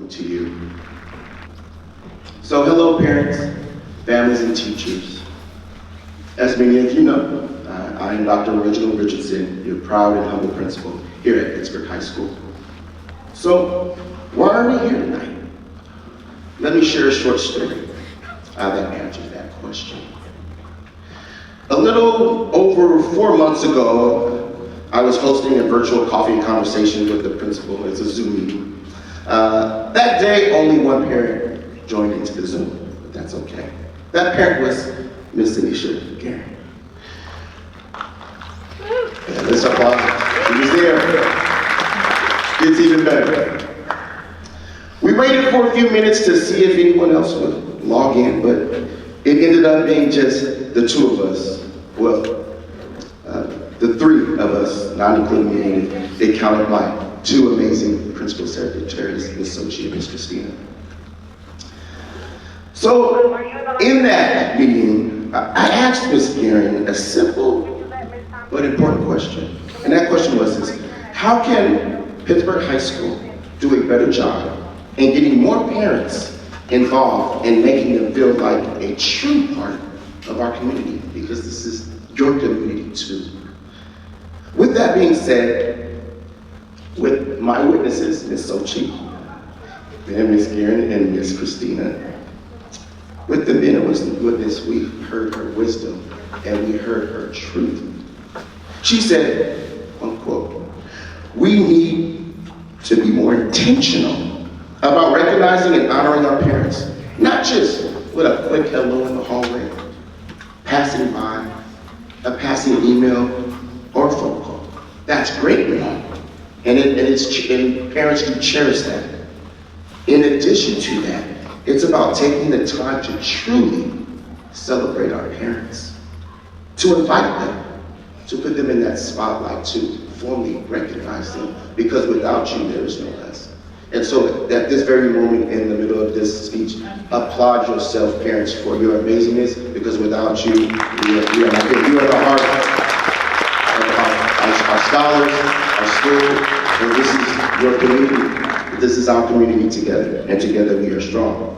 to you. So hello parents, families, and teachers. As many of you know, I am Dr. Reginald Richardson, your proud and humble principal here at Pittsburg High School. So why are we here tonight? Let me share a short story that answers that question. A little over 4 months ago, I was hosting a virtual coffee conversation with the principal. It's a Zoom meeting. That day, only one parent joined into the Zoom, but that's okay. That parent was Miss Anisha Garen. Yeah, let's applaud. She was there. It's even better. We waited for a few minutes to see if anyone else would log in, but it ended up being just the two of us. Well, the three of us, not including me, it counted my two amazing principal secretaries, Ms. Sochi and Ms. Christina. So, in that meeting, I asked Ms. Garen a simple but important question. And that question was this: how can Pittsburg High School do a better job in getting more parents involved and making them feel like a true part of our community? Because this is your community too. With that being said, with my witnesses, Ms. Sochi, and Ms. Garen, and Ms. Christina, with the men of witness, we heard her wisdom and we heard her truth. She said, unquote, we need to be more intentional about recognizing and honoring our parents, not just with a quick hello in the hallway, passing by, a passing email, or a phone call. That's great, and parents do cherish that. In addition to that, it's about taking the time to truly celebrate our parents, to invite them, to put them in that spotlight, to formally recognize them, because without you, there is no us. And so at this very moment in the middle of this speech, applaud yourself, parents, for your amazingness, because without you, you are not here. You are the heart of our scholars, our school, and this is your community. This is our community together, and together we are strong.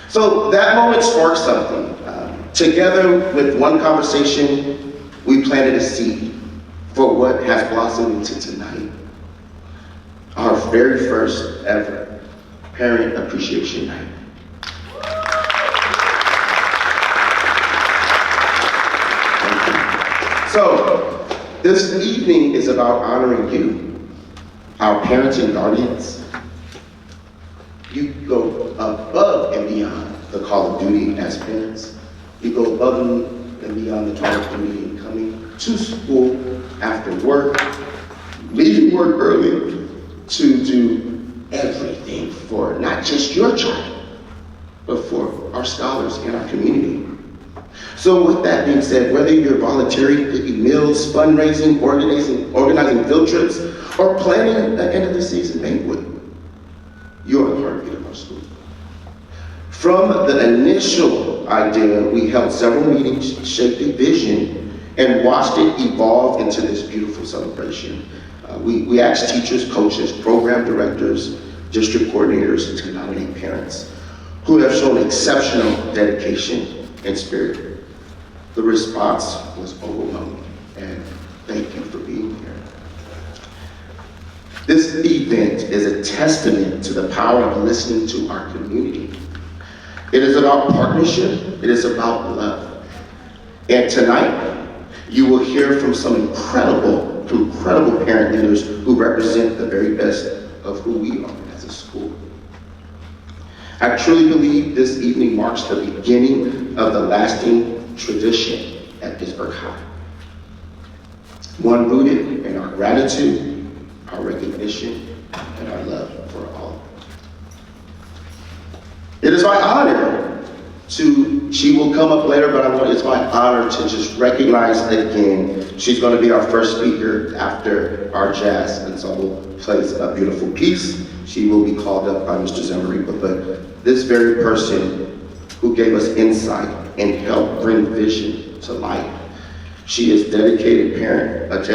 So that moment sparked something. Together with one conversation, we planted a seed for what has blossomed into tonight. Our very first ever Parent Appreciation Night. So, this evening is about honoring you, our parents and guardians. You go above and beyond the call of duty as parents. You go above and beyond the call of duty in coming to school after work, leaving work early, to do everything for not just your child, but for our scholars and our community. So with that being said, whether you're volunteering, cooking meals, fundraising, organizing field trips, or planning the end of the season banquet, you're the heartbeat of our school. From the initial idea, we held several meetings, shaped a vision, and watched it evolve into this beautiful celebration. We asked teachers, coaches, program directors, district coordinators to nominate parents who have shown exceptional dedication and spirit. The response was overwhelming, and thank you for being here. This event is a testament to the power of listening to our community. It is about partnership, it is about love. And tonight, you will hear from some incredible parent leaders who represent the very best of who we are as a school. I truly believe this evening marks the beginning of the lasting tradition at Pittsburg High. One rooted in our gratitude, our recognition, and our love for all. It is my honor she will come up later, but it's my honor to just recognize again, she's going to be our first speaker after our jazz ensemble plays a beautiful piece. She will be called up by Mr. Zemariba, but this very person who gave us insight and helped bring vision to life. She is a dedicated parent of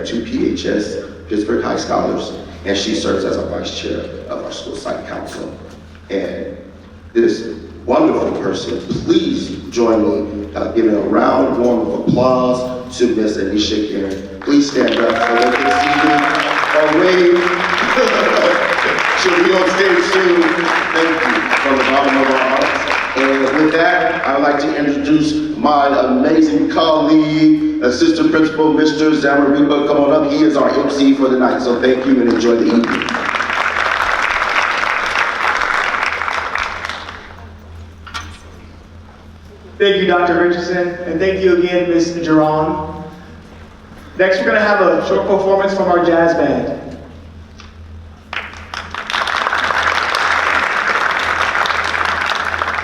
two PHS, Pittsburg High Scholars, and she serves as our vice chair of our school site council. And this wonderful person, please join me giving a round warm of applause to Miss Anisha Karen. Please stand up for her this evening. Already, she'll be on stage soon. Thank you from the bottom of our hearts. And with that, I would like to introduce my amazing colleague, Assistant Principal, Mr. Zamariba. Come on up, he is our MC for the night. So thank you and enjoy the evening. Thank you, Dr. Richardson, and thank you again, Ms. Jerron. Next, we're going to have a short performance from our jazz band.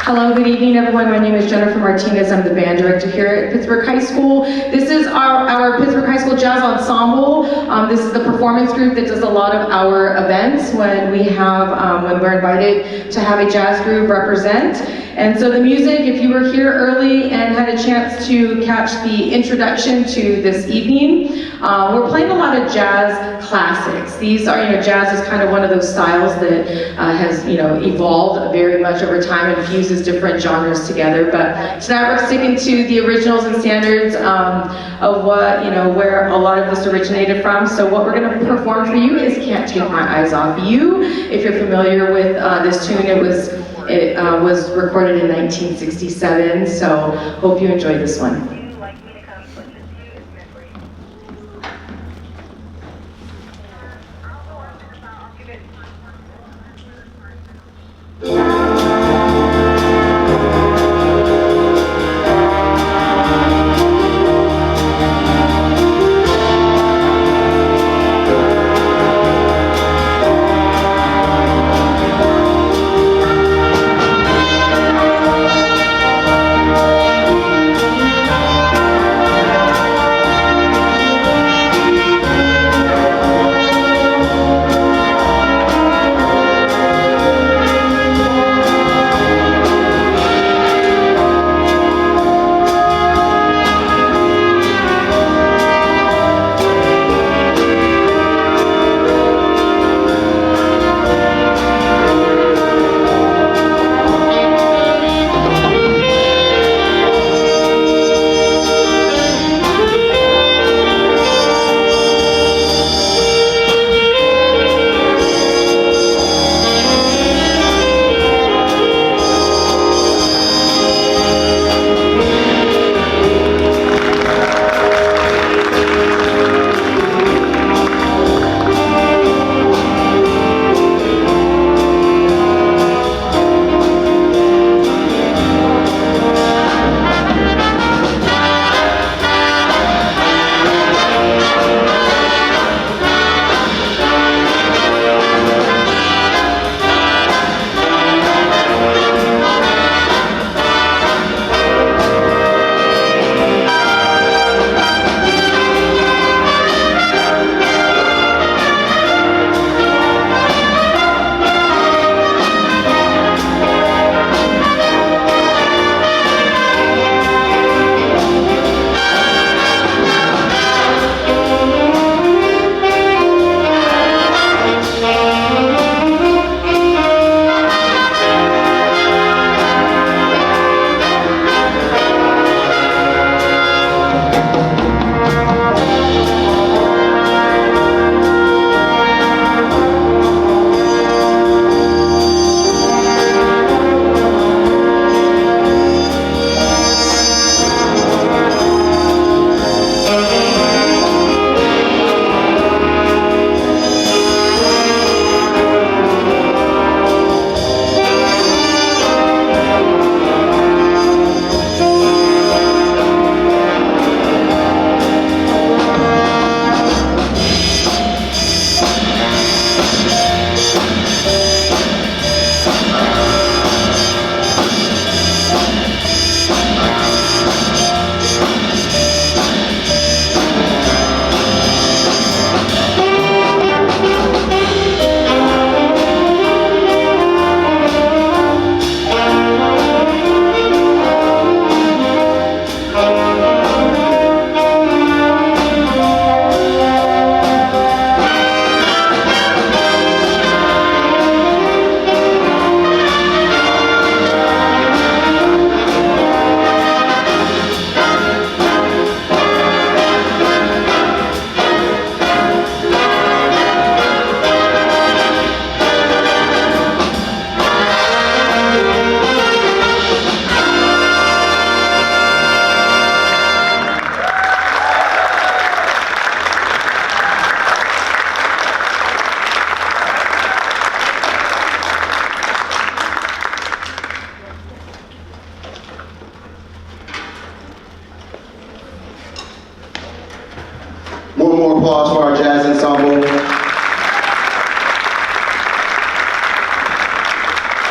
Hello, good evening, everyone. My name is Jennifer Martinez. I'm the band director here at Pittsburg High School. This is our Pittsburg High School Jazz Ensemble. This is the performance group that does a lot of our events when we have, when we're invited to have a jazz group represent. And so the music, if you were here early and had a chance to catch the introduction to this evening, we're playing a lot of jazz classics. These are, jazz is kind of one of those styles that has, evolved very much over time and fuses different genres together. But tonight we're sticking to the originals and standards of what, where a lot of this originated from. So what we're going to perform for you is Can't Take My Eyes Off You. If you're familiar with this tune, it was recorded in 1967. So hope you enjoy this one.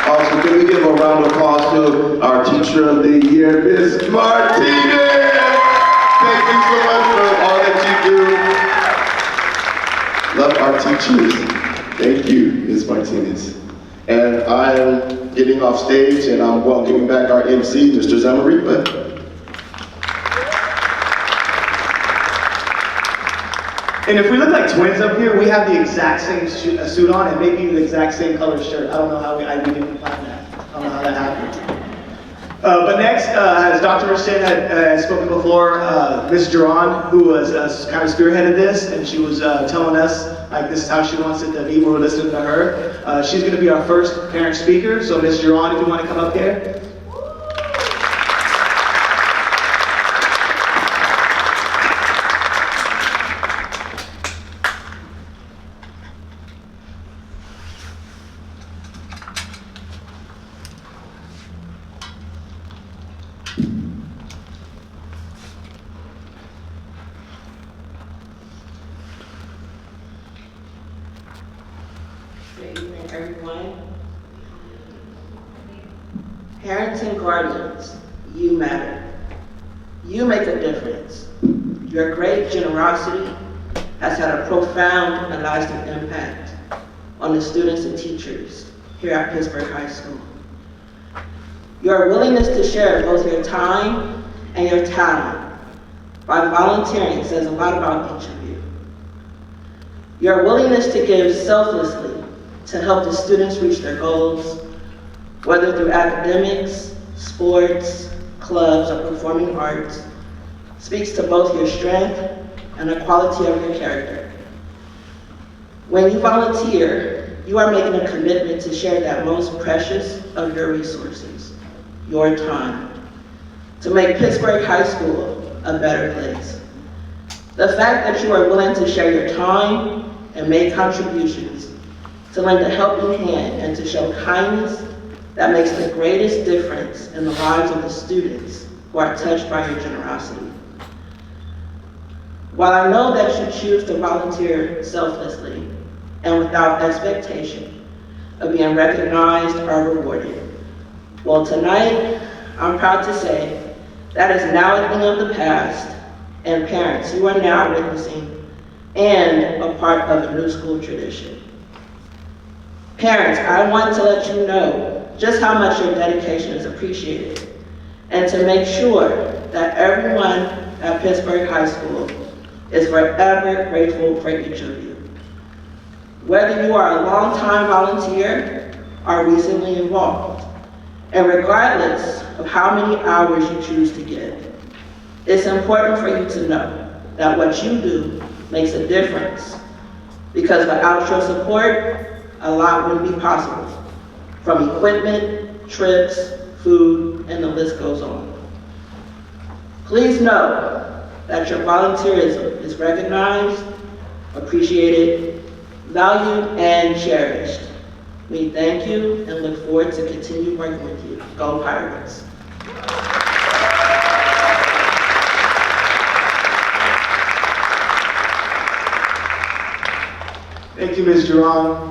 Awesome. Can we give a round of applause to our Teacher of the Year, Ms. Martinez? Thank you so much for all that you do. Love our teachers. Thank you, Ms. Martinez. And I'm getting off stage and I'm welcoming back our MC, Mr. Zamaripa. And if we look like twins up here, we have the exact same suit on and maybe the exact same color shirt. I don't know how we didn't plan that. I don't know how that happened. But next, as Dr. Rashin had spoken before, Ms. Duran, who was kind of spearheaded this, and she was telling us like this is how she wants it to be. We're listening to her. She's going to be our first parent speaker. So Ms. Duran, if you want to come up here. Good evening, everyone. Parents and guardians, you matter. You make a difference. Your great generosity has had a profound and lasting impact on the students and teachers here at Pittsburg High School. Your willingness to share both your time and your talent by volunteering says a lot about each of you. Your willingness to give selflessly to help the students reach their goals, whether through academics, sports, clubs, or performing arts, speaks to both your strength and the quality of your character. When you volunteer, you are making a commitment to share that most precious of your resources, your time, to make Pittsburg High School a better place. The fact that you are willing to share your time and make contributions, to lend a helping hand and to show kindness that makes the greatest difference in the lives of the students who are touched by your generosity. While I know that you choose to volunteer selflessly and without expectation of being recognized or rewarded, well, tonight, I'm proud to say that is now a thing of the past, and parents, you are now witnessing and a part of a new school tradition. Parents, I want to let you know just how much your dedication is appreciated, and to make sure that everyone at Pittsburg High School is forever grateful for each of you. Whether you are a longtime volunteer or recently involved, and regardless of how many hours you choose to give, it's important for you to know that what you do makes a difference, because without your support, a lot wouldn't be possible, from equipment, trips, food, and the list goes on. Please know that your volunteerism is recognized, appreciated, valued, and cherished. We thank you and look forward to continue working with you. Go Pirates! Thank you, Ms. Duran.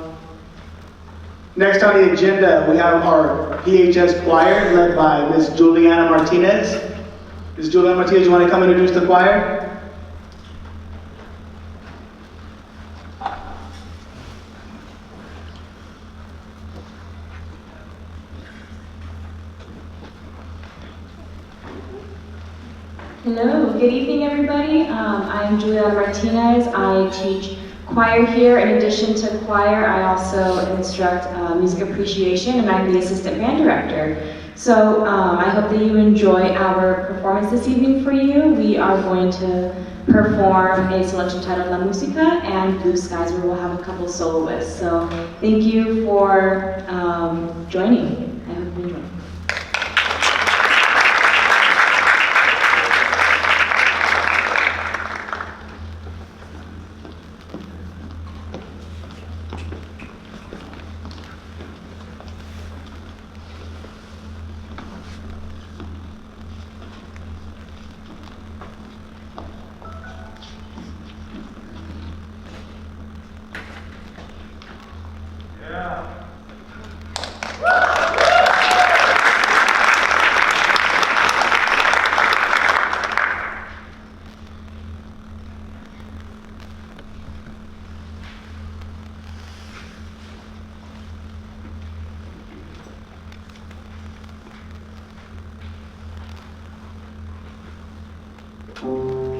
Next on the agenda, we have our PHS choir led by Ms. Juliana Martinez. Ms. Juliana Martinez, you want to come introduce the choir? Hello, good evening everybody. I'm Juliana Martinez. I teach choir here. In addition to choir, I also instruct music appreciation, and I'm the assistant band director. So I hope that you enjoy our performance this evening for you. We are going to perform a selection titled La Musica and Blue Skies, where we'll have a couple soloists. So thank you for joining. I hope you enjoy. Yeah. Musica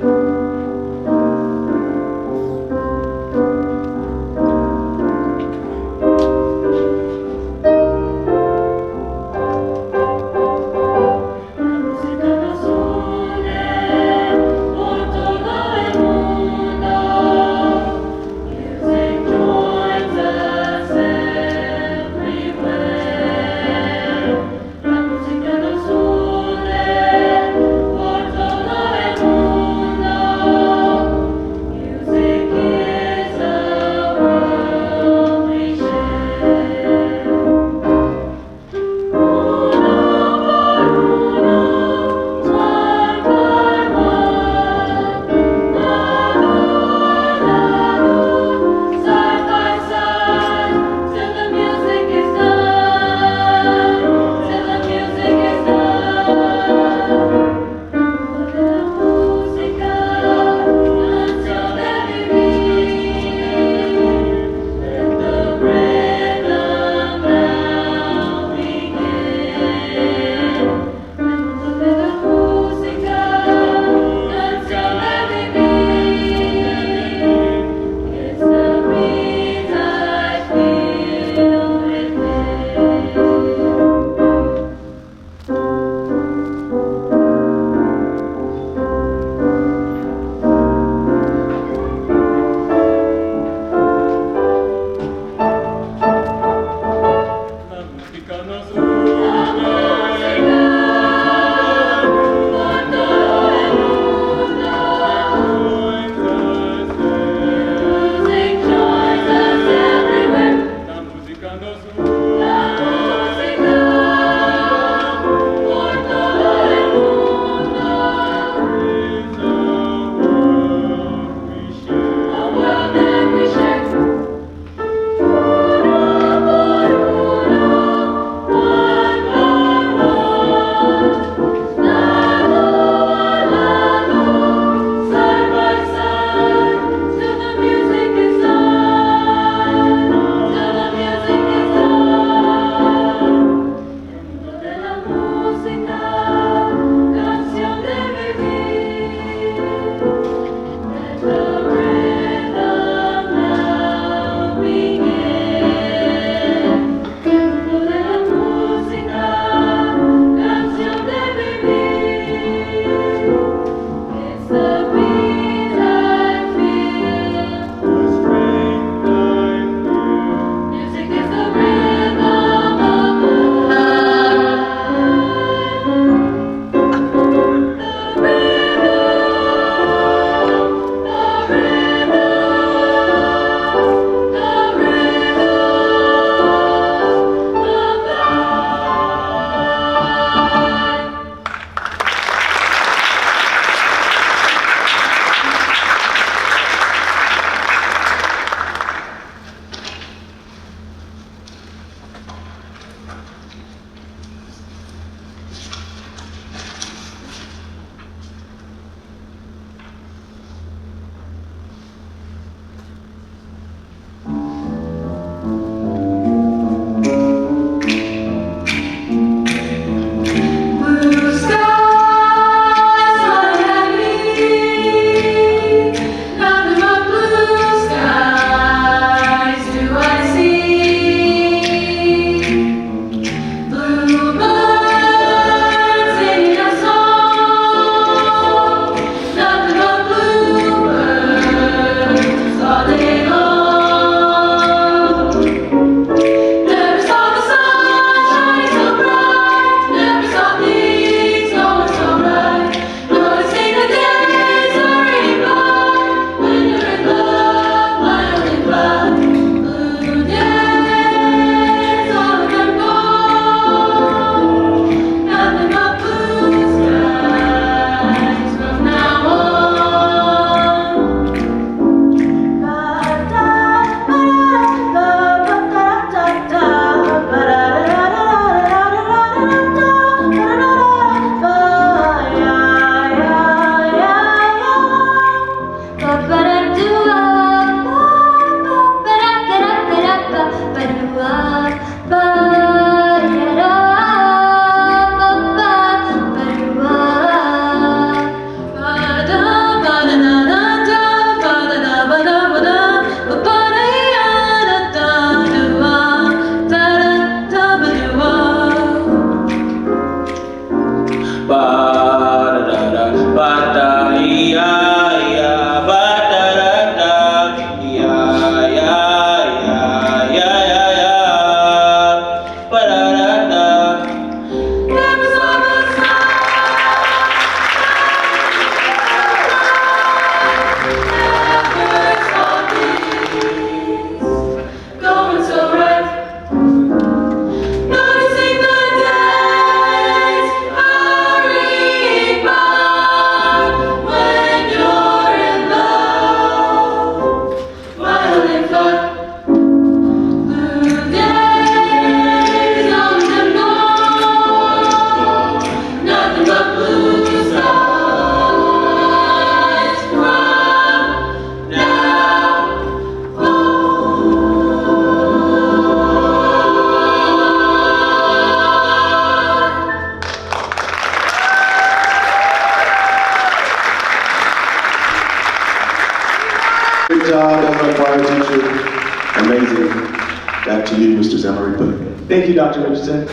Thank you, Dr. Richardson.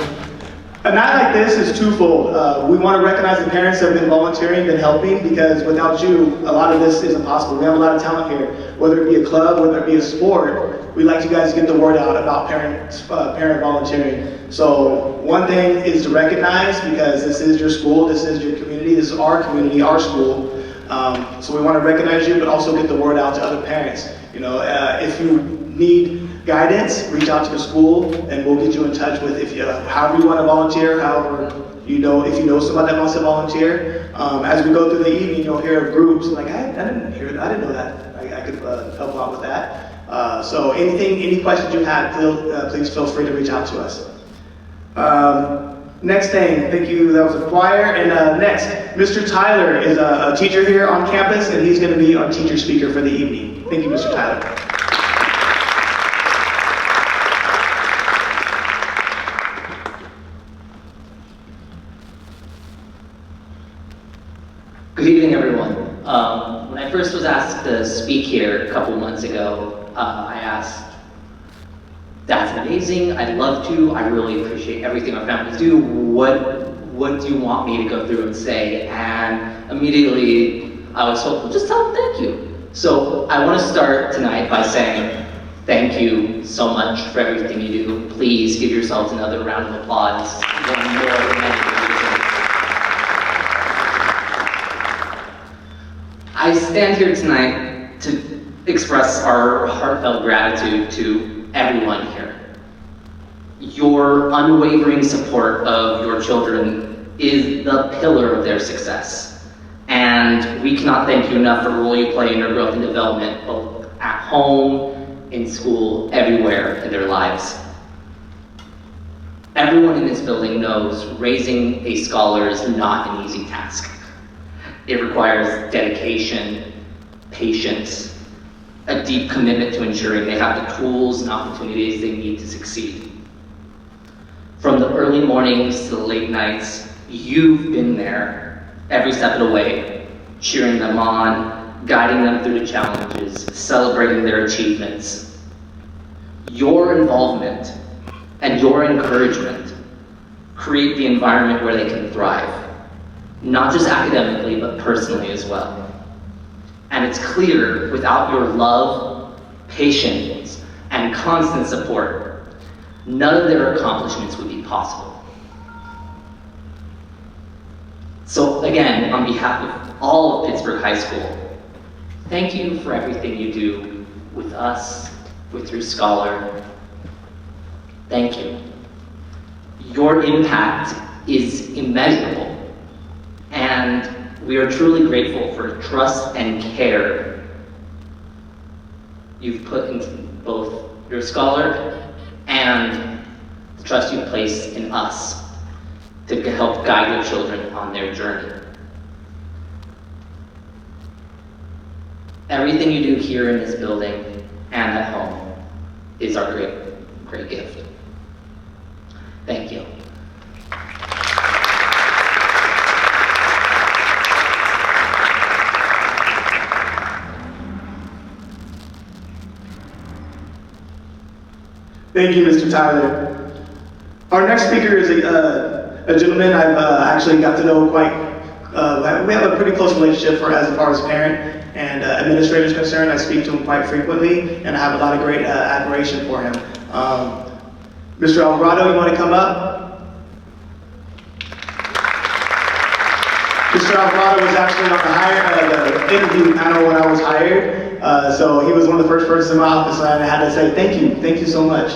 A night like this is twofold. We want to recognize the parents that have been volunteering, been helping, because without you, a lot of this isn't possible. We have a lot of talent here, whether it be a club, whether it be a sport. We'd like you guys to get the word out about parent volunteering. So one thing is to recognize, because this is your school, this is your community, this is our community, our school. So we want to recognize you, but also get the word out to other parents. You know, if you need guidance, reach out to the school, and we'll get you in touch with however you want to volunteer, however if you know somebody that wants to volunteer. As we go through the evening, you'll hear of groups like, I didn't know that. I could help out with that. So any questions you have, please feel free to reach out to us. Next thing, thank you, that was a choir. And next, Mr. Tyler is a teacher here on campus, and he's going to be our teacher speaker for the evening. Thank you, Mr. Tyler. Good evening, everyone. When I first was asked to speak here a couple months ago, I asked, that's amazing, I'd love to, I really appreciate everything our families do, what do you want me to go through and say? And immediately I was told, well, just tell them thank you. So I want to start tonight by saying thank you so much for everything you do. Please give yourselves another round of applause. One more I stand here tonight to express our heartfelt gratitude to everyone here. Your unwavering support of your children is the pillar of their success. And we cannot thank you enough for the role you play in their growth and development, both at home, in school, everywhere in their lives. Everyone in this building knows raising a scholar is not an easy task. It requires dedication, patience, a deep commitment to ensuring they have the tools and opportunities they need to succeed. From the early mornings to the late nights, you've been there every step of the way, cheering them on, guiding them through the challenges, celebrating their achievements. Your involvement and your encouragement create the environment where they can thrive, not just academically, but personally as well. And it's clear, without your love, patience, and constant support, none of their accomplishments would be possible. So again, on behalf of all of Pittsburg High School, thank you for everything you do with us, with your scholar. Thank you. Your impact is immeasurable, and we are truly grateful for the trust and care you've put into both your scholar and the trust you place in us to help guide your children on their journey. Everything you do here in this building and at home is our great gift. Thank you. Thank you, Mr. Tyler. Our next speaker is a gentleman I've actually got to know quite, we have a pretty close relationship as far as parent and administrator is concerned. I speak to him quite frequently, and I have a lot of great admiration for him. Mr. Alvarado, you want to come up? Mr. Alvarado was actually on the interview panel when I was hired. So he was one of the first persons in my office, and I had to say thank you so much.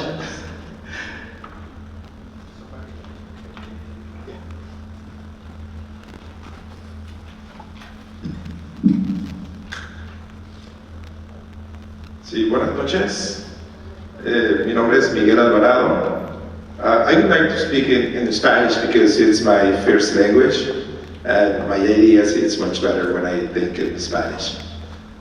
Sí, buenas noches. Mi nombre es Miguel Alvarado. I would like to speak in Spanish because it's my first language, and my ideas it's much better when I think in Spanish.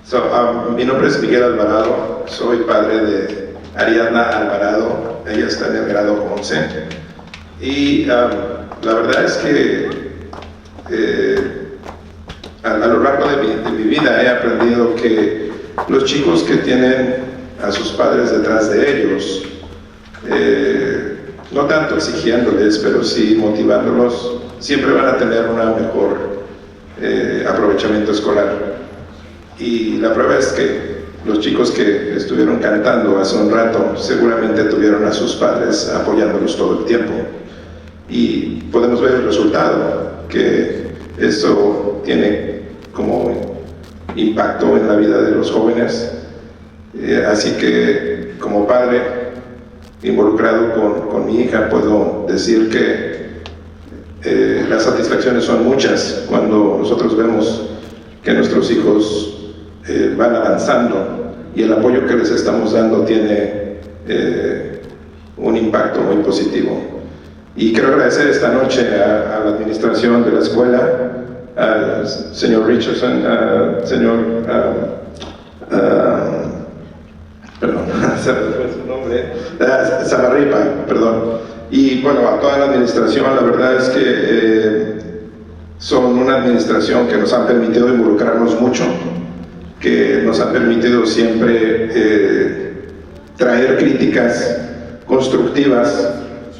So, mi nombre es Miguel Alvarado, soy padre de Ariadna Alvarado, ella está en el grado 11, y la verdad es que a lo largo de mi vida he aprendido que los chicos que tienen a sus padres detrás de ellos no tanto exigiéndoles, pero sí motivándolos, siempre van a tener un mejor aprovechamiento escolar. Y la prueba es que los chicos que estuvieron cantando hace un rato seguramente tuvieron a sus padres apoyándolos todo el tiempo. Y podemos ver el resultado, que eso tiene como impacto en la vida de los jóvenes. Así que como padre involucrado con mi hija puedo decir que las satisfacciones son muchas cuando nosotros vemos que nuestros hijos van avanzando y el apoyo que les estamos dando tiene un impacto muy positivo. Y quiero agradecer esta noche a la administración de la escuela, al señor Richardson, al señor perdón, se me fue su nombre, Zamarripa, perdón, y bueno, a toda la administración. La verdad es que son una administración que nos han permitido involucrarnos mucho, que nos han permitido siempre traer críticas constructivas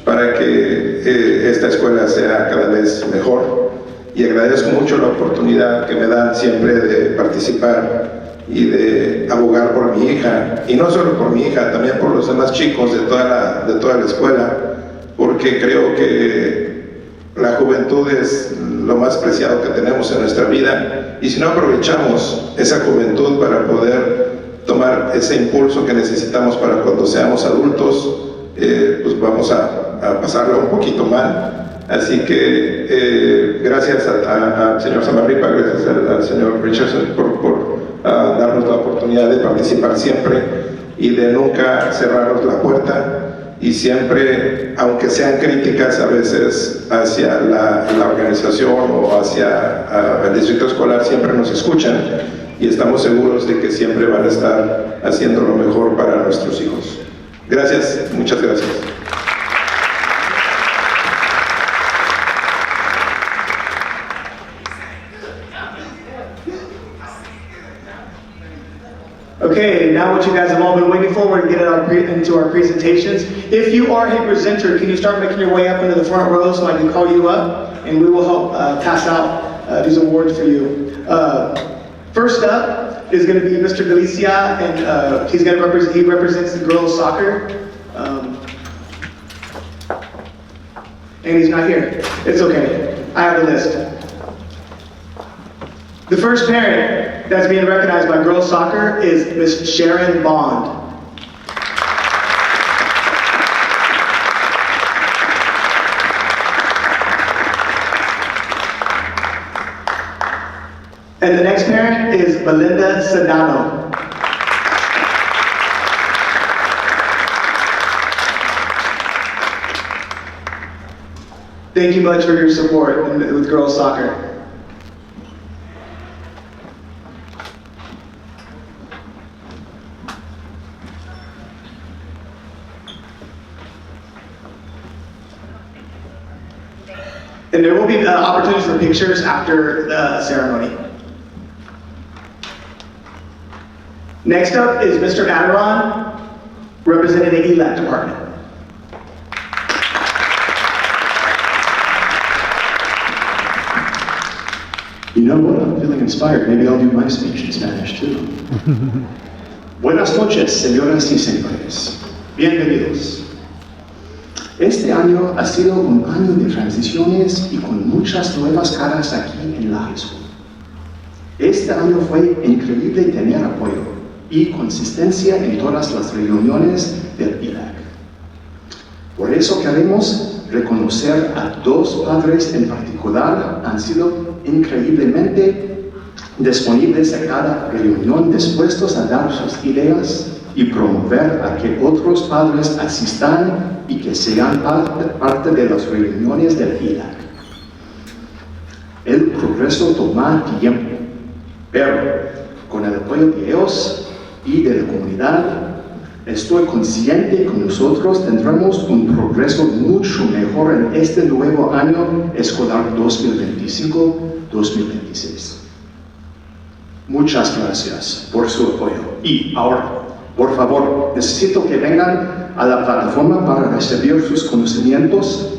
para que esta escuela sea cada vez mejor, y agradezco mucho la oportunidad que me dan siempre de participar y de abogar por mi hija, y no solo por mi hija, también por los demás chicos de toda la escuela, porque creo que la juventud es lo más preciado que tenemos en nuestra vida, y si no aprovechamos esa juventud para poder tomar ese impulso que necesitamos para cuando seamos adultos, pues vamos a pasarlo un poquito mal. Así que gracias al señor Zamarripa, gracias al señor Richardson por darnos la oportunidad de participar siempre y de nunca cerrarnos la puerta, y siempre, aunque sean críticas a veces hacia la organización o hacia el distrito escolar, siempre nos escuchan, y estamos seguros de que siempre van a estar haciendo lo mejor para nuestros hijos. Gracias, muchas gracias. Okay, now what you guys have all been waiting for, we're going to get into our presentations. If you are a presenter, can you start making your way up into the front row so I can call you up, and we will help pass out these awards for you. First up is going to be Mr. Galicia, and he represents the girls soccer. And he's not here. It's okay. I have the list. The first parent that's being recognized by girls soccer is Miss Sharon Bond. And the next parent is Belinda Sedano. Thank you much for your support with girls soccer. And there will be opportunities for pictures after the ceremony. Next up is Mr. Adiron, representing the ELAC department. You know what? I'm feeling inspired. Maybe I'll do my speech in Spanish too. Buenas noches, señoras y señores. Bienvenidos. Este año ha sido un año de transiciones y con muchas nuevas caras aquí en la high school. Este año fue increíble tener apoyo y consistencia en todas las reuniones del ELAC. Por eso queremos reconocer a dos padres en particular. Han sido increíblemente disponibles a cada reunión, dispuestos a dar sus ideas y promover a que otros padres asistan y que sean parte de las reuniones del ELAC. El progreso toma tiempo, pero con el apoyo de ellos y de la comunidad, estoy consciente que nosotros tendremos un progreso mucho mejor en este nuevo año escolar 2025-2026. Muchas gracias por su apoyo. Y ahora Por favor, necesito que vengan a la plataforma para recibir sus reconocimientos,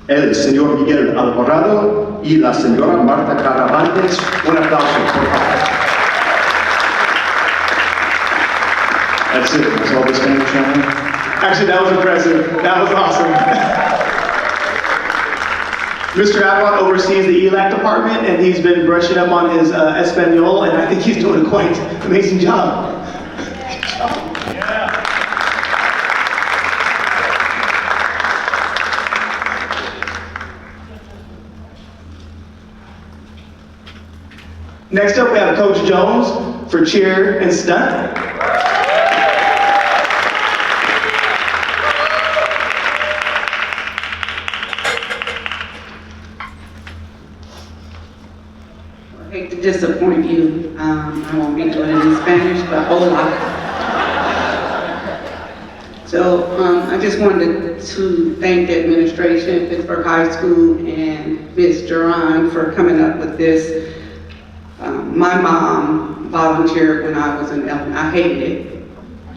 el señor Miguel Alvarado y la señora Marta Caravantes. Un aplauso, por favor. That's it. That's all the Spanish I have. Actually, that was impressive. That was awesome. Mr. Avalon oversees the ELAC department, and he's been brushing up on his Espanol, and I think he's doing a quite amazing job. Next up, we have Coach Jones for cheer and stunt. I hate to disappoint you. I won't be doing it in Spanish, but hola. So I just wanted to thank the administration, Pittsburg High School, and Ms. Duran for coming up with this. My mom volunteered when I was in elementary. I hated it.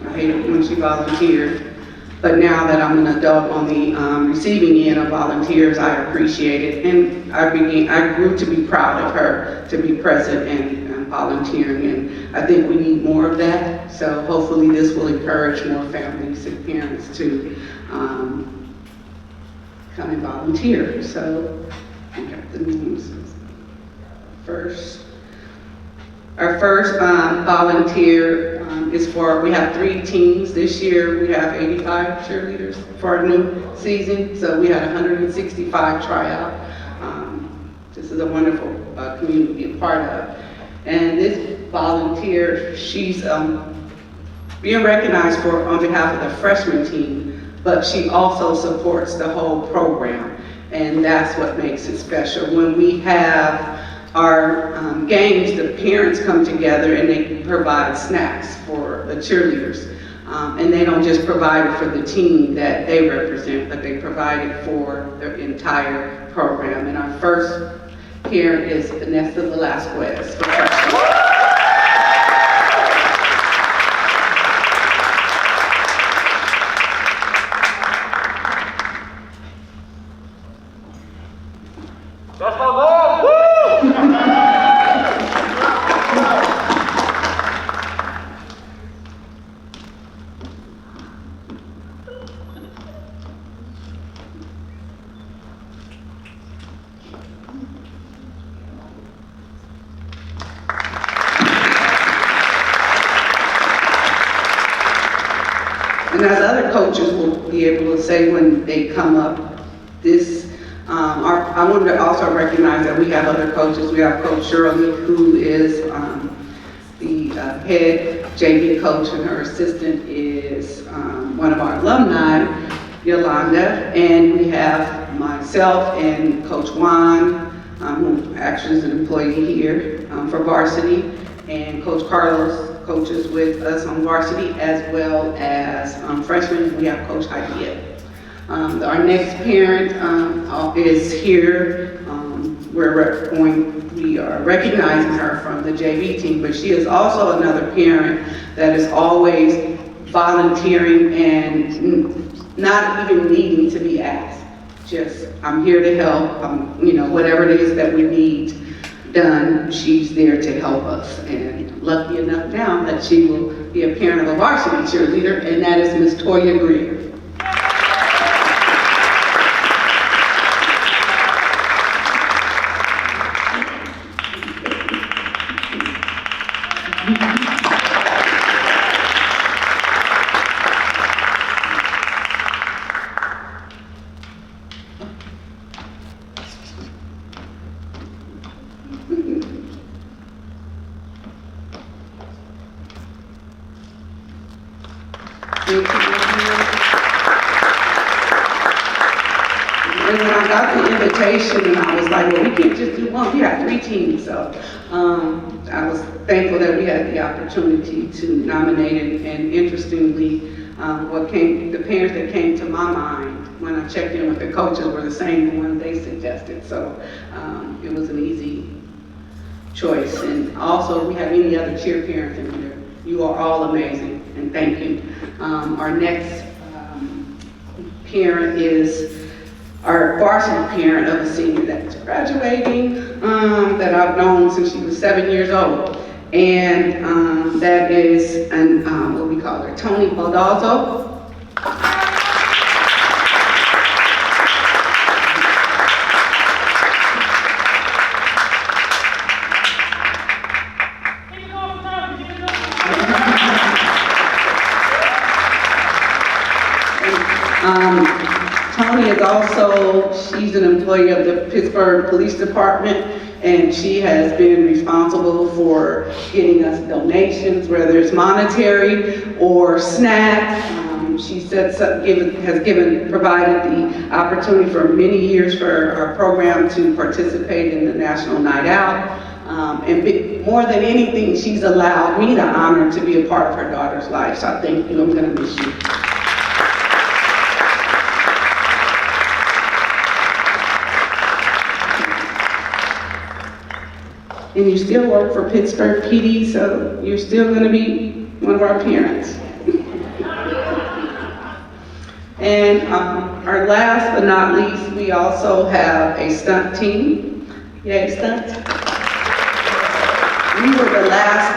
I hated it when she volunteered. But now that I'm an adult on the receiving end of volunteers, I appreciate it. And I grew to be proud of her to be present and volunteering. And I think we need more of that. So hopefully this will encourage more families and parents to come and volunteer. So I got the names first. Our first volunteer is we have 3 teams. This year we have 85 cheerleaders for our new season. So we had 165 tryout. This is a wonderful community to be a part of. And this volunteer, she's being recognized on behalf of the freshman team, but she also supports the whole program. And that's what makes it special. When we have our games, the parents come together and they provide snacks for the cheerleaders. And they don't just provide it for the team that they represent, but they provide it for the entire program. And our first parent is Vanessa Velasquez. And as other coaches will be able to say when they come up, I wanted to also recognize that we have other coaches. We have Coach Shirley, who is the head JV coach, and her assistant is one of our alumni, Yolanda. And we have myself and Coach Juan, who actually is an employee here for varsity, and Coach Carlos coaches with us on varsity, as well as freshmen. We have Coach Idea. Our next parent is here. We are recognizing her from the JV team, but she is also another parent that is always volunteering and not even needing to be asked. Just, I'm here to help. Whatever it is that we need done, she's there to help us. And lucky enough now that she will be a parent of a varsity cheerleader, and that is Miss Toya Greer. And when I got the invitation, and I was like, well, we can't just do one, we have 3 teams. So I was thankful that we had the opportunity to nominate it. And interestingly, the parents that came to my mind when I checked in with the coaches were the same ones they suggested. So it was an easy choice. And also, we have any other cheer parents in here You are all amazing, and thank you. Our next parent is our varsity parent of a senior that's graduating, that I've known since she was 7 years old. And that is, what we call her, Tony Baldazzo. Tony is also, she's an employee of the Pittsburgh Police Department, and she has been responsible for getting us donations, whether it's monetary or snacks. She has provided the opportunity for many years for our program to participate in the National Night Out. More than anything, she's allowed me the honor to be a part of her daughter's life. So I thank you. I'm going to miss you. And you still work for Pittsburgh PD, so you're still going to be one of our parents. And our last but not least, we also have a stunt team. Yay, stunt. We were the last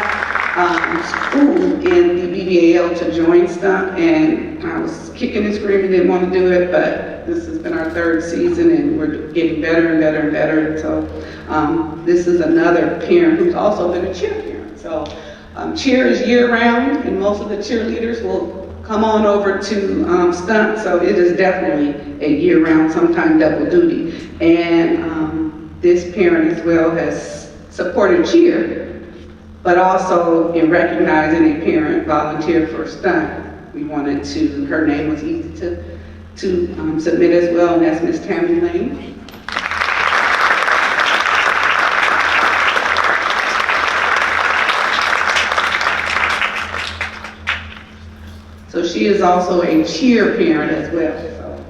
school in the BBAL to join stunt, and I was kicking and screaming, didn't want to do it, but this has been our third season, and we're getting better and better and better. So this is another parent who's also been a cheer parent. So cheer is year-round, and most of the cheerleaders will come on over to stunt, so it is definitely a year-round, sometimes double duty. And this parent as well has supported cheer, but also in recognizing a parent volunteer for stunt. We wanted to, her name was easy to submit as well, and that's Miss Tammy Lane. So she is also a cheer parent as well. So.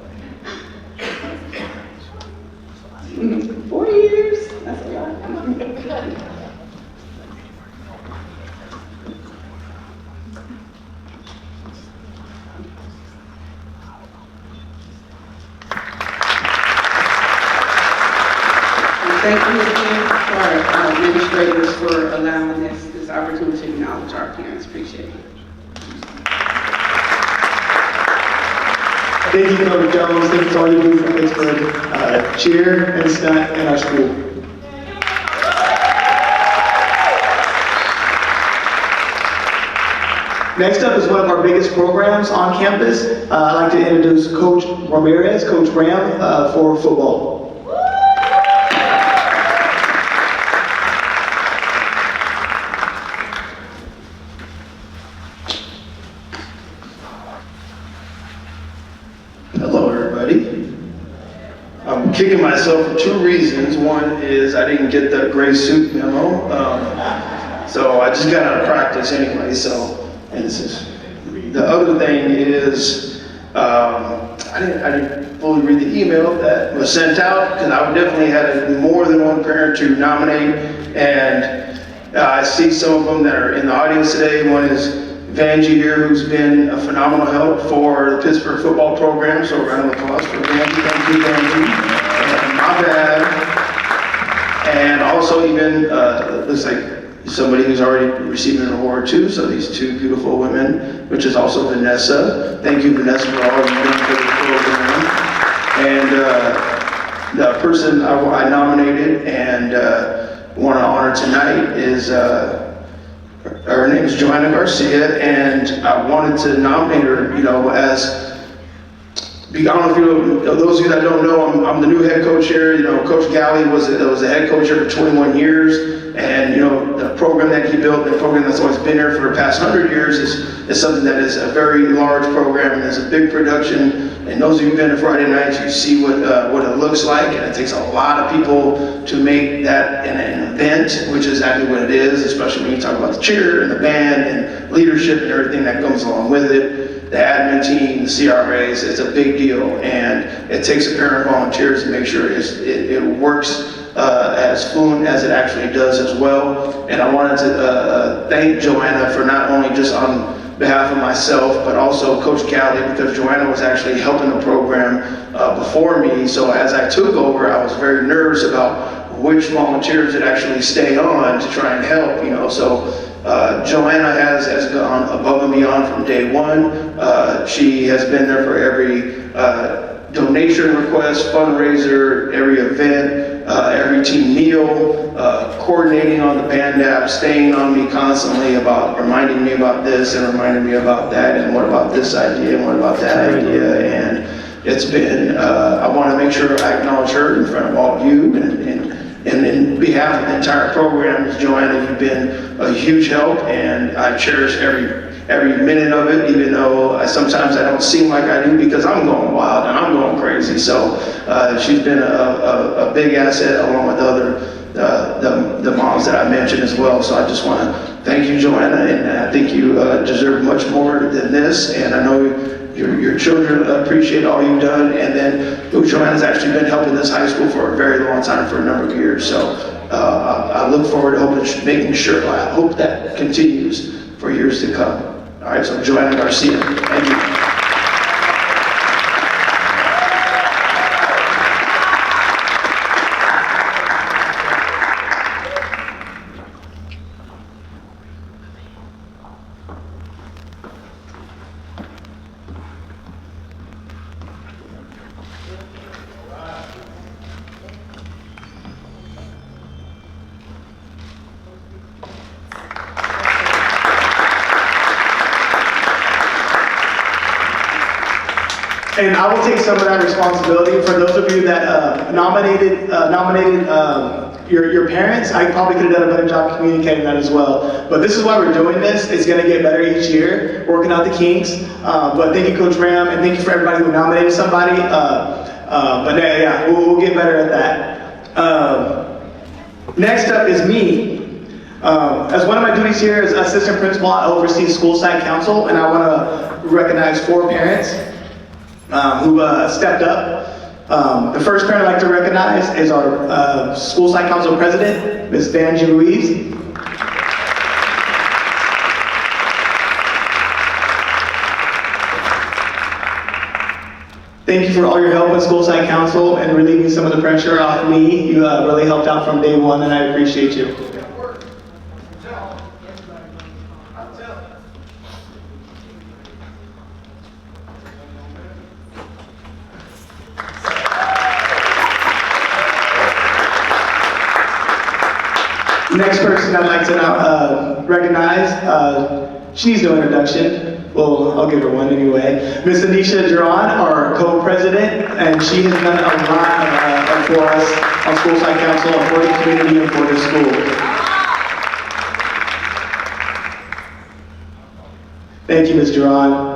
4 years, that's a lot. Thank you again for our administrators for allowing this opportunity to acknowledge our parents. Appreciate it. Thank you, Coach Jones. Thank you for all you do for Pittsburgh cheer and stunt in our school. Next up is one of our biggest programs on campus. I'd like to introduce Coach Ramirez, Coach Ram, for football. I'm kicking myself for 2 reasons. One is I didn't get the gray suit memo, so I just got out of practice anyway. And this is the other thing is I didn't fully read the email that was sent out, because I would definitely had more than one parent to nominate, and I see some of them that are in the audience today. One is Vanjie here, who's been a phenomenal help for the Pittsburgh football program, so a round of applause for Vanjie. Thank you, Vanjie. And my bad. And also even, looks like somebody who's already received an award too, so these 2 beautiful women, which is also Vanessa. Thank you, Vanessa, for all you've done for the program. And the person I nominated and want to honor tonight is, her name is Joanna Garcia, and I wanted to nominate her, as, I don't know if you know, those of you that don't know, I'm the new head coach here. Coach Galley was the head coach here for 21 years, and the program that he built, the program that's always been here for the past 100 years is something that is a very large program, and it's a big production. And those of you who've been to Friday nights, you see what it looks like, and it takes a lot of people to make that an event, which is exactly what it is, especially when you talk about the cheer and the band and leadership and everything that comes along with it. The admin team, the CRAs, it's a big deal, and it takes a parent volunteers to make sure it works as fluent as it actually does as well. And I wanted to thank Joanna for not only just on behalf of myself, but also Coach Callie, because Joanna was actually helping the program before me. So as I took over, I was very nervous about which volunteers would actually stay on to try and help, So Joanna has gone above and beyond from day one. She has been there for every donation request, fundraiser, every event, every team meal, coordinating on the band app, staying on me constantly about reminding me about this and reminding me about that, and what about this idea and what about that idea. And it's been, I want to make sure I acknowledge her in front of all of you, and in behalf of the entire program. Joanna, you've been a huge help, and I cherish every minute of it, even though sometimes I don't seem like I do, because I'm going wild and I'm going crazy. So she's been a big asset, along with the moms that I mentioned as well. So I just want to thank you, Joanna, and I think you deserve much more than this, and I know your children appreciate all you've done. And then Joanna's actually been helping this high school for a very long time, for a number of years. So I look forward to making sure, I hope that continues for years to come. All right, so Joanna Garcia, thank you. And I will take some of that responsibility. For those of you that nominated your parents, I probably could have done a better job communicating that as well. But this is why we're doing this. It's going to get better each year, working out the kinks. But thank you, Coach Ram, and thank you for everybody who nominated somebody. But yeah, we'll get better at that. Next up is me. As one of my duties here as assistant principal, I oversee school site council, and I want to recognize 4 parents who stepped up. The first parent I'd like to recognize is our school site council president, Ms. Vanjie Ruiz. Thank you for all your help with school site council and relieving some of the pressure off me. You really helped out from day one, and I appreciate you. Next person I'd like to recognize, she needs no introduction. Well, I'll give her one anyway. Miss Anisha Duran, our co-president, and she has done a lot for us on school site council, and for the community, and for the school. Thank you, Ms. Duran.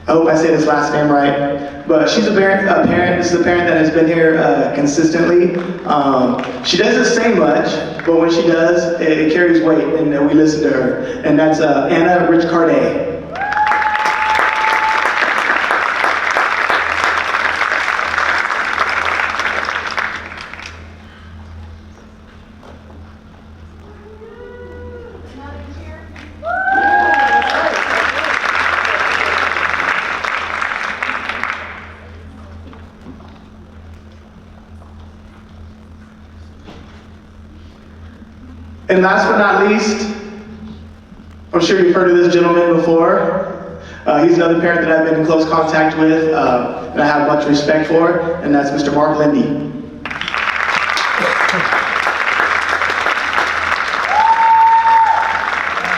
I hope I say this last name right, but she's a parent. This is a parent that has been here consistently. She doesn't say much, but when she does, it carries weight, and we listen to her. And that's Anna Rich-Cardet. And last but not least, I'm sure you've heard of this gentleman before. He's another parent that I've been in close contact with, and I have much respect for, and that's Mr. Mark Lindy.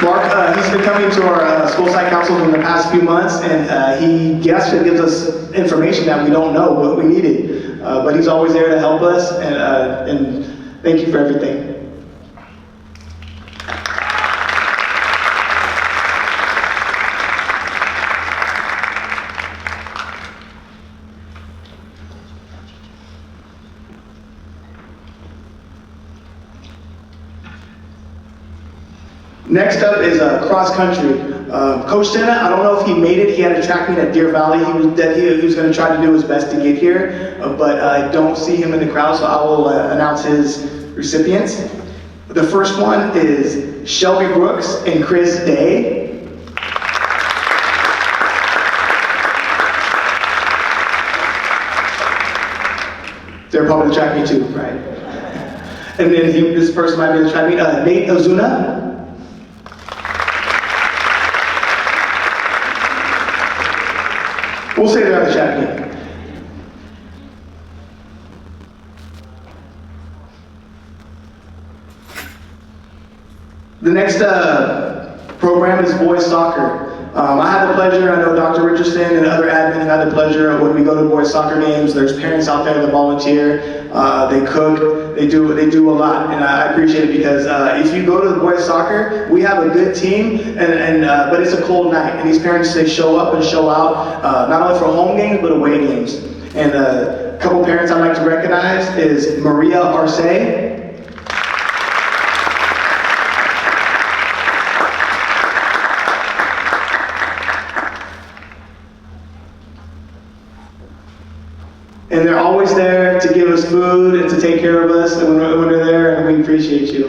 Mark, he's been coming to our school site council in the past few months, and he actually gives us information that we don't know what we needed. But he's always there to help us, and thank you for everything. Next up is cross country. Coach Senna, I don't know if he made it. He had a track meet at Deer Valley. He was going to try to do his best to get here, but I don't see him in the crowd, so I will announce his recipients. The first one is Shelby Brooks and Chris Day. They're part of the track meet too, right? And then this person might be in the track meet. Nate Ozuna. We'll say they're at the track meet. The next program is boys soccer. I had the pleasure, I know Dr. Richardson and other admin had the pleasure when we go to boys soccer games, there's parents out there that volunteer, they cook, they do a lot, and I appreciate it because if you go to the boys soccer, we have a good team, but it's a cold night, and these parents, they show up and show out, not only for home games, but away games. And a couple parents I'd like to recognize is Maria Arce. And they're always there to give us food and to take care of us when they're there, and we appreciate you.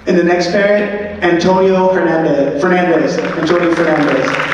And the next parent, Antonio Fernandez. Antonio Fernandez.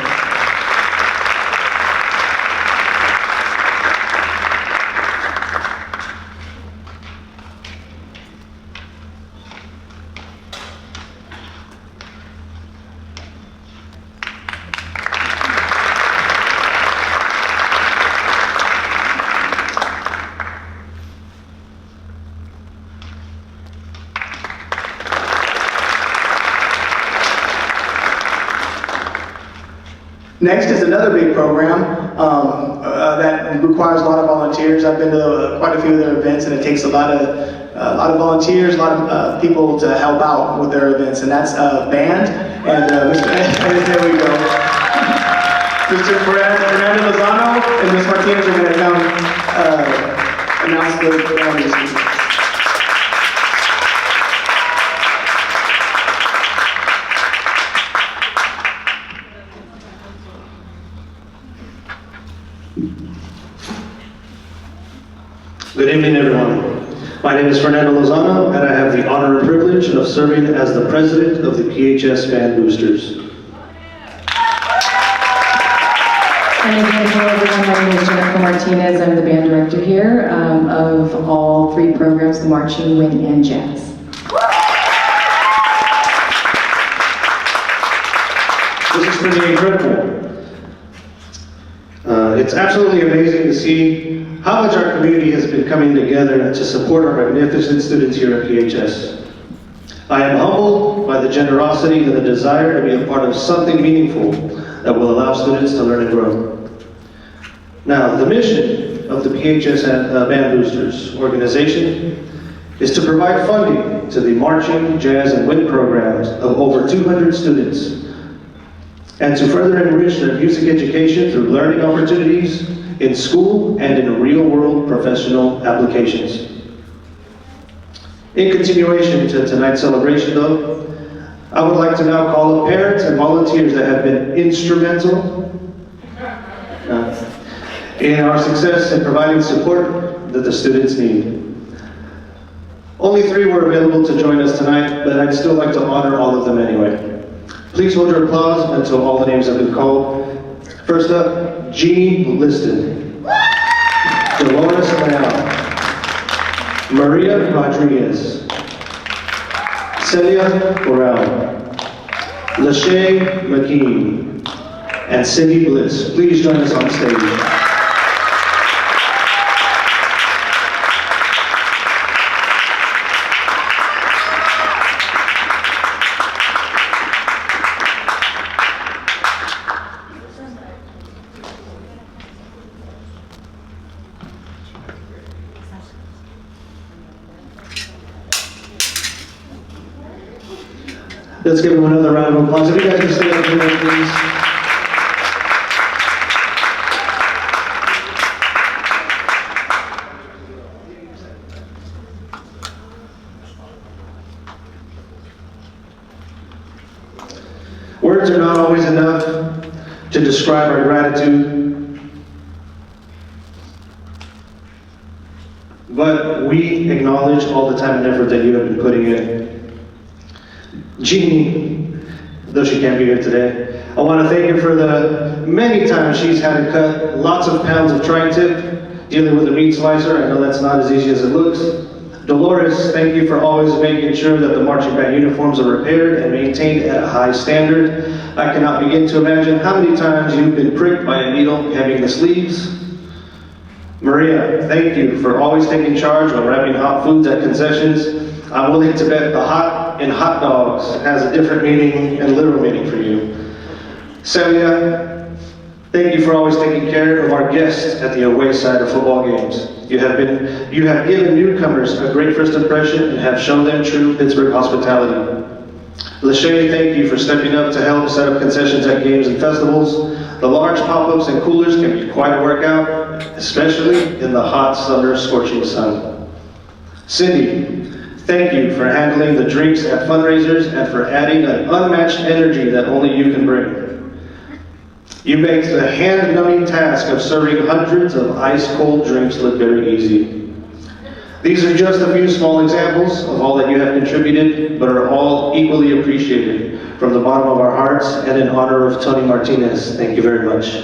Next is another big program that requires a lot of volunteers. I've been to quite a few of their events, and it takes a lot of volunteers, a lot of people to help out with their events, and that's band. And there we go. Mr. Fernando Lozano and Ms. Martinez are going to come announce the band this week. Good evening, everyone. My name is Fernando Lozano, and I have the honor and privilege of serving as the president of the PHS Band Boosters. And again, hello everyone, my name is Jennifer Martinez. I'm the band director here of all three programs, the marching, wind, and jazz. This is pretty incredible. It's absolutely amazing to see how much our community has been coming together to support our magnificent students here at PHS. I am humbled by the generosity and the desire to be a part of something meaningful that will allow students to learn and grow. Now, the mission of the PHS Band Boosters organization is to provide funding to the marching, jazz, and wind programs of over 200 students, and to further enrich their music education through learning opportunities in school and in real-world professional applications. In continuation to tonight's celebration, though, I would like to now call up parents and volunteers that have been instrumental in our success in providing support that the students need. Only 3 were available to join us tonight, but I'd still like to honor all of them anyway. Please hold your applause until all the names have been called. First up, Jeannie Liston, Dolores Leal, Maria Rodriguez, Celia Burrell, Lachey McKean, and Cindy Bliss. Please join us on stage. Let's give them another round of applause. If you guys can stay up here, please. Words are not always enough to describe our gratitude, but we acknowledge all the time and effort that you have been putting in. Jeannie, though she can't be here today, I want to thank her for the many times she's had to cut lots of pounds of tri-tip, dealing with a meat slicer. I know that's not as easy as it looks. Dolores, thank you for always making sure that the marching band uniforms are repaired and maintained at a high standard. I cannot begin to imagine how many times you've been pricked by a needle hemming the sleeves. Maria, thank you for always taking charge when wrapping hot foods at concessions. I'm willing to bet the hot in hot dogs has a different meaning and literal meaning for you. Celia, thank you for always taking care of our guests at the away side of football games. You have given newcomers a great first impression and have shown them true Pittsburgh hospitality. Lachey, thank you for stepping up to help set up concessions at games and festivals. The large pop-ups and coolers can be quite a workout, especially in the hot summer scorching sun. Cindy, thank you for handling the drinks at fundraisers and for adding an unmatched energy that only you can bring. You make the hand-numbing task of serving hundreds of ice-cold drinks look very easy. These are just a few small examples of all that you have contributed, but are all equally appreciated from the bottom of our hearts and in honor of Tony Martinez. Thank you very much.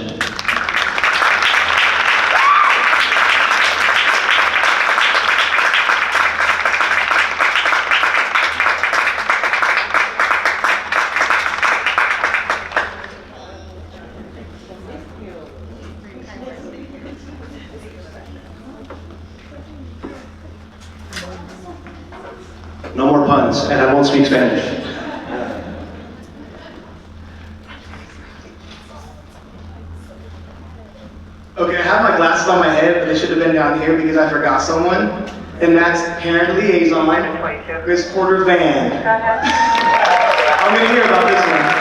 No more puns, and I won't speak Spanish. Okay, I have my glasses on my head, but they should have been down here because I forgot someone. And that's parent liaison, Miss Porter Van. I'm gonna hear about this one.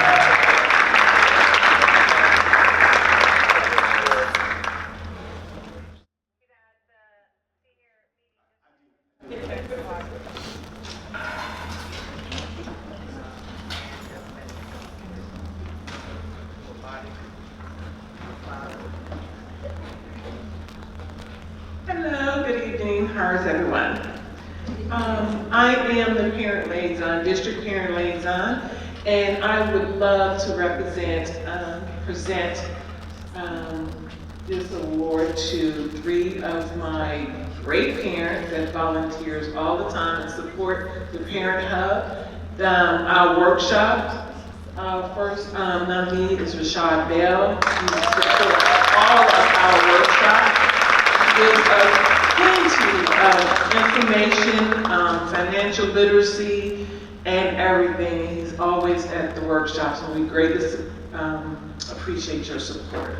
Hello, good evening. How's everyone? I am the parent liaison, district parent liaison, and I would love to present this award to 3 of my great parents that volunteers all the time and support the Parent Hub. Our workshop, first nominee is Rashad Bell. He supports all of our workshops. Gives us plenty of information, financial literacy, and everything. He's always at the workshops, and we greatly appreciate your support.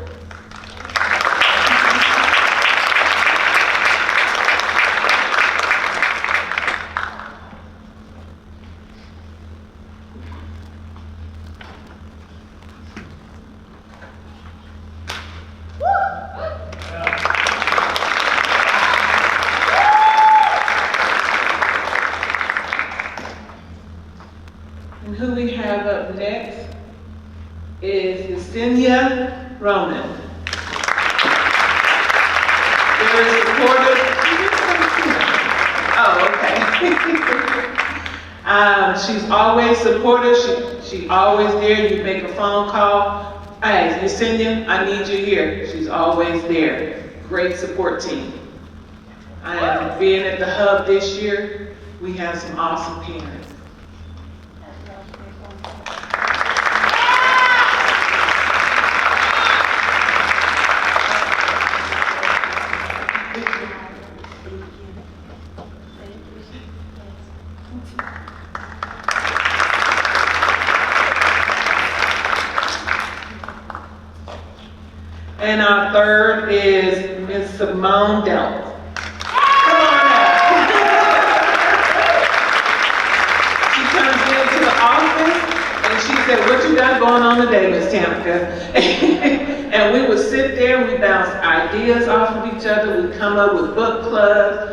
And who we have up next is Yesenia Roman. Very supportive. Oh, okay. She's always supportive. She's always there. You make a phone call. Hey, Yesenia, I need you here. She's always there. Great support team. And being at the hub this year, we have some awesome parents. And our third is Ms. Simone Delp. Come on out. She comes into the office said, what you got going on today, Miss Tamika? And we would sit there, we bounce ideas off of each other, we come up with book clubs.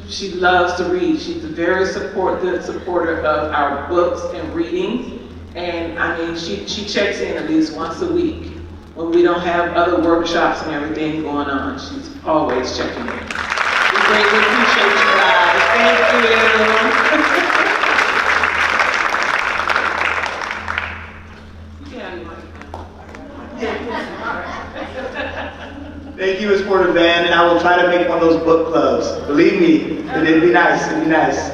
She loves to read. She's a very good supporter of our books and reading. And I mean, she checks in at least once a week. When we don't have other workshops and everything going on, she's always checking in. We greatly appreciate you guys. Thank you. Thank you, Ms. Porter Van, and I will try to make one of those book clubs. Believe me, it'd be nice, it'd be nice.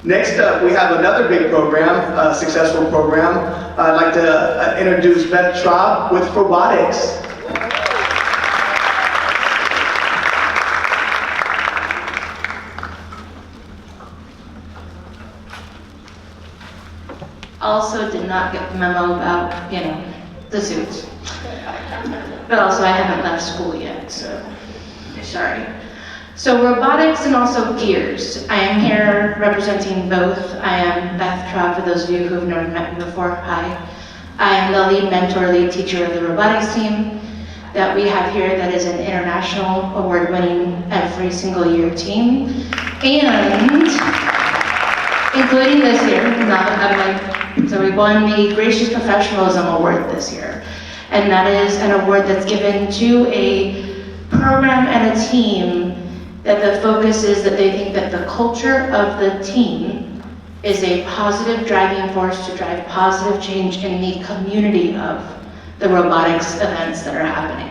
Next up, we have another big program, a successful program. I'd like to introduce Beth Traub with robotics. Also did not get the memo about, the suits. But also I haven't left school yet, so sorry. So robotics and also gears. I am here representing both. I am Beth Traub, for those of you who have never met me before. Hi. I am the lead mentor, lead teacher of the robotics team that we have here that is an international award-winning every single year team. And including this year, so we won the Gracious Professionalism Award this year. And that is an award that's given to a program and a team that the focus is that they think that the culture of the team is a positive driving force to drive positive change in the community of the robotics events that are happening.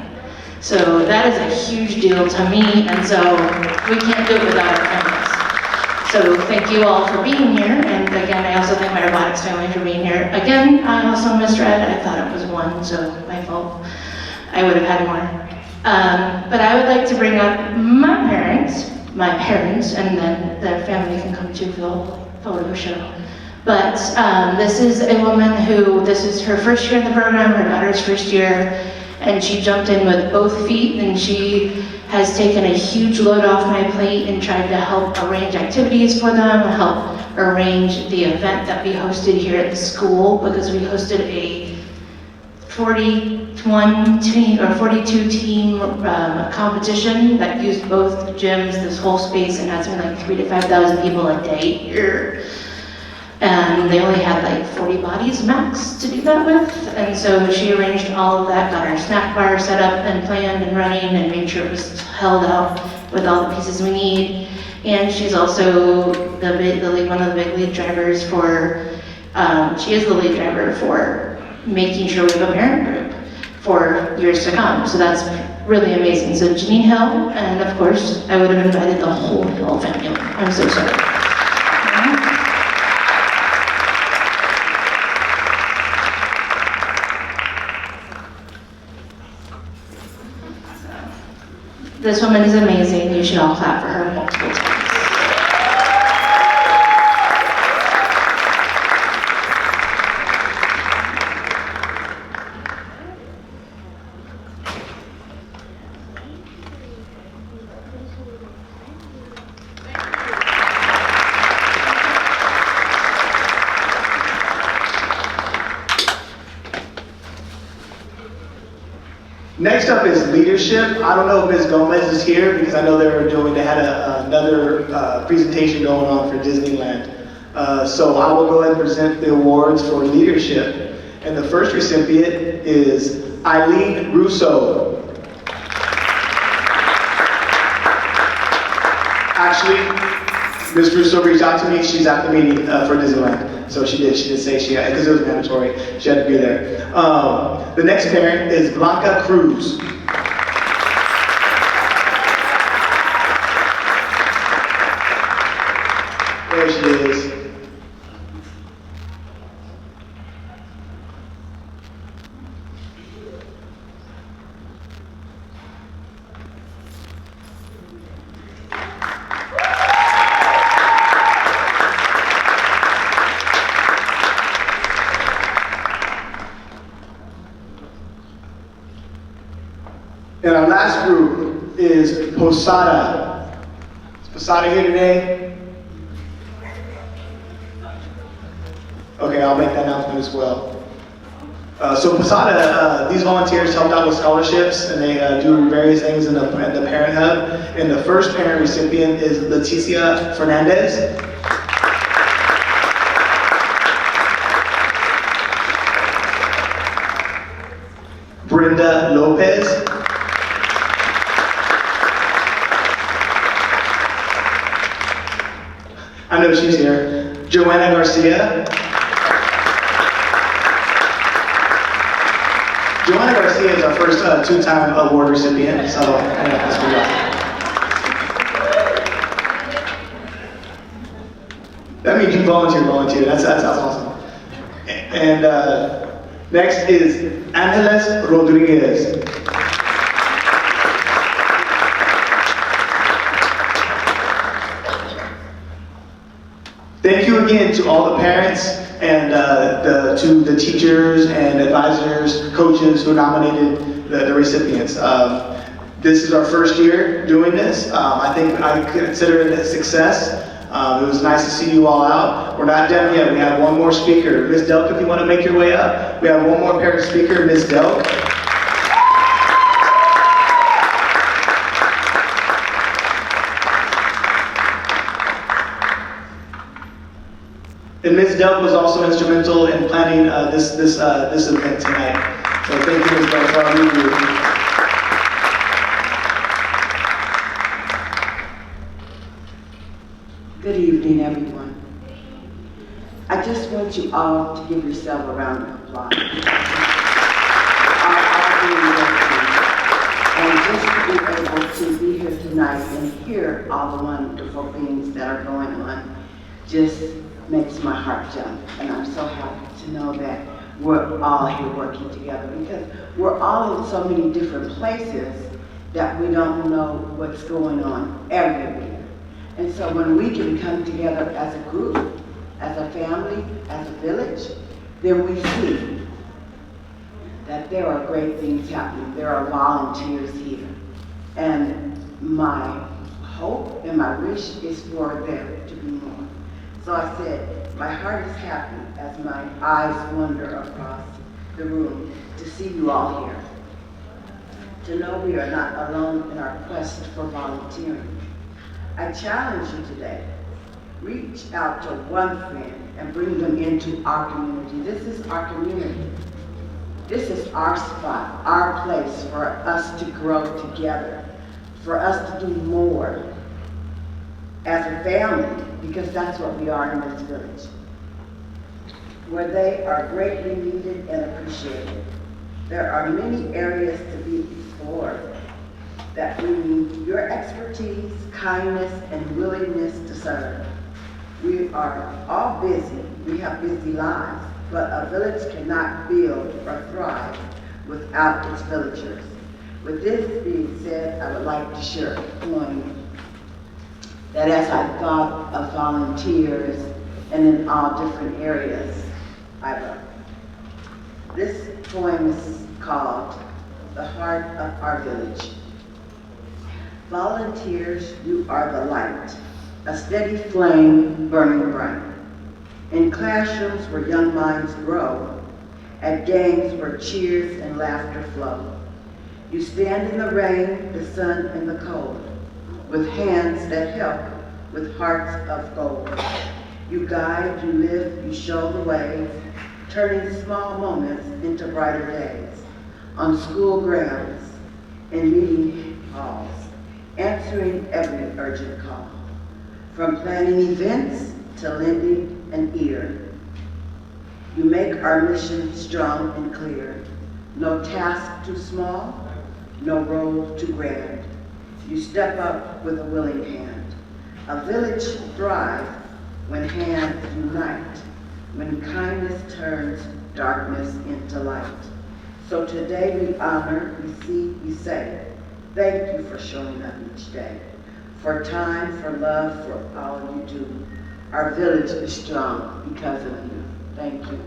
So that is a huge deal to me, and so we can't do it without our families. So thank you all for being here, and again, I also thank my robotics family for being here. Again, I also misread, I thought it was one, so my fault. I would have had more. But I would like to bring up my parents, and then their family can come too for the photo show. But this is a woman who, this is her first year in the program, her daughter's first year, and she jumped in with both feet, and she has taken a huge load off my plate and tried to help arrange activities for them, help arrange the event that we hosted here at the school, because we hosted a 42 team competition that used both gyms, this whole space, and had something like 3,000 to 5,000 people a day here. And they only had like 40 bodies max to do that with. And so she arranged all of that, got our snack bar set up and planned and running, and made sure it was held out with all the pieces we need. And she's also one of the big lead drivers for, she is the lead driver for making sure we have a parent group for years to come. So that's really amazing. So Janine Hill, and of course, I would have invited the whole Hill family. I'm so sorry. This woman is amazing. You should all clap for her multiple times. Next up is leadership. I don't know if Ms. Gomez is here because I know they had another presentation going on for Disneyland. So I will go ahead and present the awards for leadership. And the first recipient is Eileen Russo. Actually, Ms. Russo reached out to me. She's at the meeting for Disneyland. So she did say she had, because it was mandatory, she had to be there. The next parent is Blanca Cruz. There she is. And our last group is Posada. Is Posada here today? Okay, I'll make that announcement as well. So Posada, these volunteers helped out with scholarships, and they do various things in the Parent Hub. And the first parent recipient is Leticia Fernandez. Brenda Lopez. I know she's here. Joanna Garcia. Joanna Garcia is our first two-time award recipient, so yeah, that's pretty awesome. That means you volunteer. That's awesome. And next is Angeles Rodriguez. Thank you again to all the parents and to the teachers and advisors, coaches who nominated the recipients. This is our first year doing this. I think I consider it a success. It was nice to see you all out. We're not done yet. We have one more speaker. Ms. Delk, if you want to make your way up. We have one more parent speaker, Ms. Delk. And Ms. Delk was also instrumental in planning this event tonight. So thank you, Ms. Delk, for all you do. Good evening, everyone. I just want you all to give yourself a round of applause. And just to be able to be here tonight and hear all the wonderful things that are going on just makes my heart jump. And I'm so happy to know that we're all here working together, because we're all in so many different places that we don't know what's going on everywhere. And so when we can come together as a group, as a family, as a village, then we see that there are great things happening. There are volunteers here. And my hope and my wish is for there to be more. So I said, my heart is happy as my eyes wander across the room to see you all here. To know we are not alone in our quest for volunteering. I challenge you today, reach out to one friend and bring them into our community. This is our community. This is our spot, our place for us to grow together, for us to do more as a family, because that's what we are in this village, where they are greatly needed and appreciated. There are many areas to be explored that we need your expertise, kindness, and willingness to serve. We are all busy. We have busy lives, but a village cannot build or thrive without its villagers. With this being said, I would like to share a poem that as I thought of volunteers and in all different areas, I wrote. This poem is called The Heart of Our Village. Volunteers, you are the light, a steady flame burning bright. In classrooms where young minds grow, at games where cheers and laughter flow. You stand in the rain, the sun, and the cold, with hands that help, with hearts of gold. You guide, you lift, you show the way, turning small moments into brighter days. On school grounds, in meeting halls, answering every urgent call. From planning events to lending an ear. You make our mission strong and clear. No task too small, no role too grand. You step up with a willing hand. A village thrives when hands unite, when kindness turns darkness into light. So today we honor, we see, we say, thank you for showing up each day, for time, for love, for all you do. Our village is strong because of you. Thank you.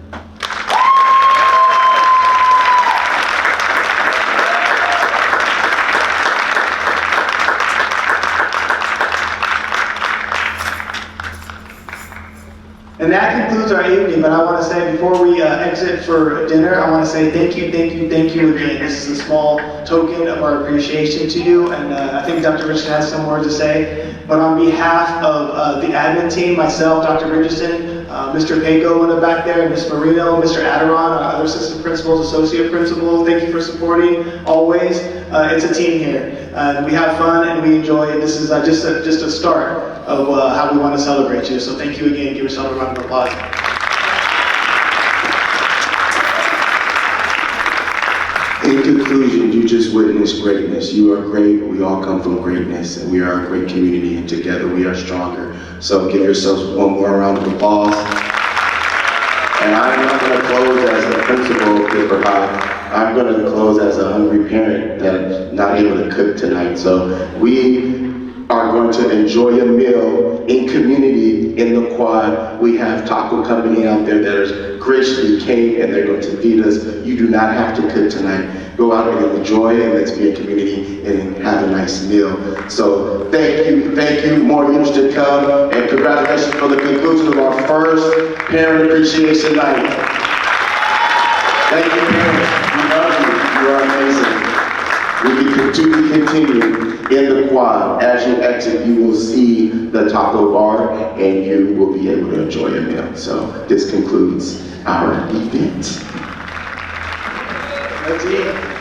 And that concludes our evening, but I want to say before we exit for dinner, I want to say thank you again. This is a small token of our appreciation to you, and I think Dr. Richardson has some words to say. But on behalf of the admin team, myself, Dr. Richardson, Mr. Paco in the back there, Ms. Marino, Mr. Adiron, our other assistant principals, associate principals, thank you for supporting always. It's a team here. We have fun and we enjoy it. This is just a start of how we want to celebrate you. So thank you again. Give yourself a round of applause. In conclusion, you just witnessed greatness. You are great. We all come from greatness, and we are a great community, and together we are stronger. So give yourselves one more round of applause. And I'm not going to close as the principal of Pittsburg High. I'm going to close as a hungry parent that's not able to cook tonight. So we are going to enjoy a meal in community in the quad. We have taco company out there that has graciously came and they're going to feed us. You do not have to cook tonight. Go out and enjoy and let's be a community and have a nice meal. So thank you, more years to come, and congratulations for the conclusion of our first Parent Appreciation Night. Thank you, parents. We love you. You are amazing. We can continue in the quad. As you exit, you will see the taco bar and you will be able to enjoy a meal. So this concludes our event. Let's eat.